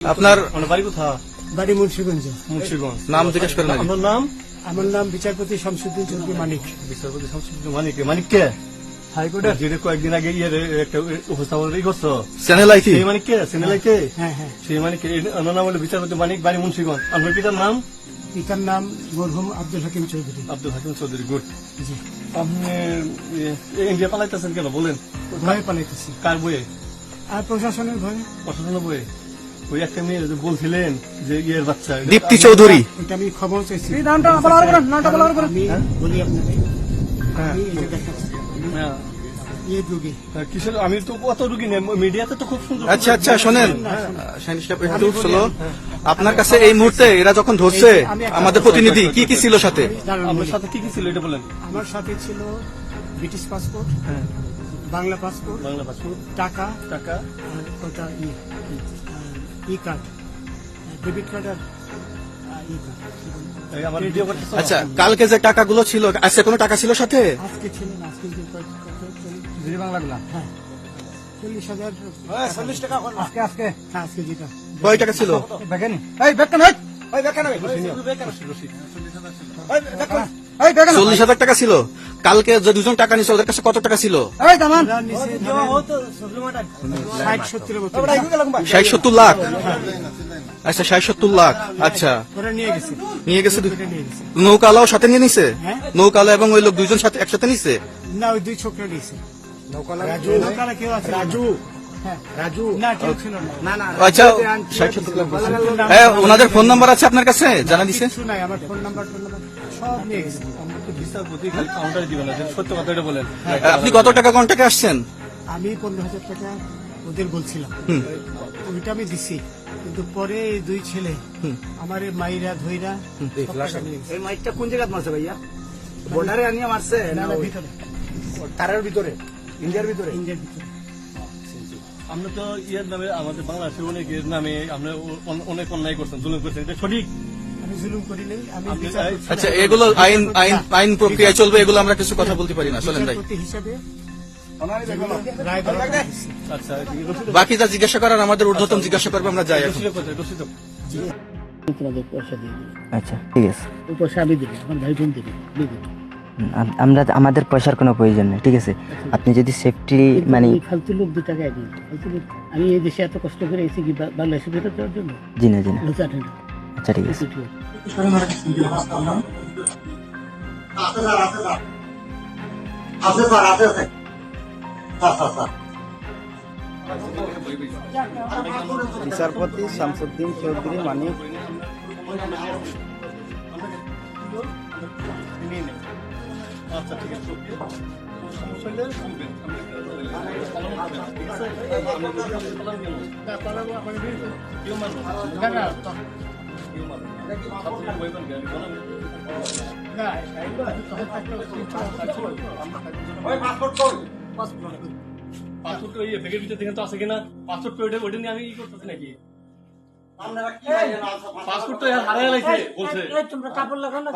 আপনার বাড়ি কোথায়? বাড়ি মুন্সিগঞ্জ। মুন্সিগঞ্জ। নাম জিজ্ঞেস করেন আগে। আপনার নাম? আমার নাম বিচারপতি শামসুদ্দিন চৌধুরী মানিক। বিচারপতি শামসুদ্দিন মানিক। মানিক কে? হাইকোর্টের। যেটা কয়েকদিন আগে একটা উপস্থাপন করছো চ্যানেল আইটি। সেই মানিক কে? চ্যানেল কে? হ্যাঁ হ্যাঁ। সেই মানিক ওনার নাম হলো বিচারপতি মানিক, বাড়ি মুন্সিগঞ্জ। আপনার পিতার নাম? পিতার নাম মরহুম আব্দুল হাকিম চৌধুরী। আব্দুল হাকিম চৌধুরী। গুড। জি। আপনি ইন্ডিয়া পালাইতেছেন কেন বলেন? ভয়ে পালাইতেছি। কার বইয়ে? আর প্রশাসনের ভয়ে। প্রশাসনের বইয়ে? ওই একটা মেয়ে যে বলছিলেন যে ইয়ের বাচ্চা, দীপ্তি চৌধুরী। এটা আমি খবর চাইছি। নামটা আমি বলি আপনাকে। আমি এই যে দেখাচ্ছি। হ্যাঁ। ইয়ে রুগী। কিসের? আমি তো অত রুগী নেই, মিডিয়াতে তো খুব সুন্দর। আচ্ছা আচ্ছা শোনেন শাহিন সাহেব, একটু স্লো। আপনার কাছে এই মুহূর্তে এরা যখন ধরছে আমাদের প্রতিনিধি কি কি ছিল সাথে? আপনার সাথে কি কি ছিল এটা বলেন। আমার সাথে ছিল ব্রিটিশ পাসপোর্ট, হ্যাঁ, বাংলা পাসপোর্ট, বাংলা পাসপোর্ট, টাকা, টাকা, আর ওটা ই কার্ড, ডেবিট কার্ড আর ই কার্ড। এই আমার ভিডিও করতেছো? আচ্ছা, কালকে যে টাকাগুলো ছিল, আজকে কোনো টাকা ছিল সাথে? আজকে ছিল না, আজকে যে জি বাংলাগুলা। হ্যাঁ 40,000। 40 টাকা আজকে আজকে হ্যাঁ আজকে যেটা কয় টাকা ছিল? দেখেন। এই বেকন হট, ওই বেকন ওই এই বেকন 40,000 টাকা ছিল। কালকে যে দুজন টাকা নিছে ওদের কাছে কত টাকা ছিল? এই দামান 60-70 মতো 60-70 লাখ। আচ্ছা 60-70 লাখ। আচ্ছা ওরা নিয়ে গেছে। নিয়ে গেছে। নিয়ে গেছে। নৌকালাও সাথে নিয়ে নিছে? হ্যাঁ। নৌকালা এবং ওই লোক দুইজন সাথে একসাথে নিছে? না ওই দুই ছোকরা নিয়েছে। নৌকালা কেউ আছে? রাজু। হ্যাঁ রাজু। না কেউ ছিল না। না না। আচ্ছা 60-70 লাখ বলছে। হ্যাঁ, ওনাদের ফোন নাম্বার আছে আপনার কাছে? জানা দিছে? কিছু নাই, আমার ফোন নাম্বার সব নিয়ে গেছে। আমরা তো বিচারপতি খালি কাউন্টারে দিবেন না, সত্য কথা এটা বলেন। আপনি কত টাকা কন্টাকে আসছেন? আমি 15,000 টাকা ওদের বলছিলাম, ওইটা আমি দিছি। কিন্তু পরে এই দুই ছেলে আমার মাইরা ধইরা সব টাকা নিয়ে গেছে। এই মাইকটা কোন জায়গায় মারছে ভাইয়া? বর্ডারে আনিয়ে মারছে না না না ওই ভিতরে, তারের ভিতরে, ইন্ডিয়ার ভিতরে? ইন্ডিয়ার ভিতরে। আমরা তো ইয়ের নামে, আমাদের বাংলাদেশের অনেকের নামে আমরা অনেক অন্যায় করছেন, জুলুম করছেন, এটা সঠিক? আমি জুলুম করি নাই, আমি আপনি- বিচারপতি আচ্ছা, এগুলো আইন আইন আইন প্রক্রিয়া চলবে, এগুলো আমরা কিছু কথা বলতে পারি না। চলেন ভাই, বিচারপতি হিসাবে রায় দেওয়া হয়েছে। আচ্ছা রসিদ বাকি যা জিজ্ঞাসা করার আমাদের ঊর্ধ্বতন জিজ্ঞাসা করবে, আমরা যাই এখন। রসিদ তোমাদের পয়সা দিয়ে দিই। আচ্ছা ঠিক আছে। ওই পয়সা আমি দিবি, আমার ভাই বোন দিবি, দিয়ে দিবি। আমরা আমাদের পয়সার কোনো প্রয়োজন নেই, ঠিক আছে? আপনি যদি সেফটি মানে এই ফালতু লোক 2 টাকা একদিন, ফালতু লোক। আমি এই দেশে এত কষ্ট করে এসেছি কি বাংলাদেশে ফেরত দেওয়ার জন্য? জি না জি না। লজ্জা নেই। আচ্ছা ঠিক আছে। বিচারপতি শামসুদ্দিন চৌধুরী মানিক। আচ্ছা ঠিক আছে, সমস্যা হলে বলবেন। ঠিক আছে? কেউ মানবো না। কেউ মানবো না। ছাত্রদের বইবেন কেন? আমি বললাম। পাসপোর্ট ওই ব্যাগের ভিতরে দেখেন তো আছে কিনা? পাসপোর্ট ওইটা নিয়ে আমি ই করতেছি নাকি? পাসপোর্ট তো হারাই লাগছে বলছে। তোমরা কাপড় লাগাও না।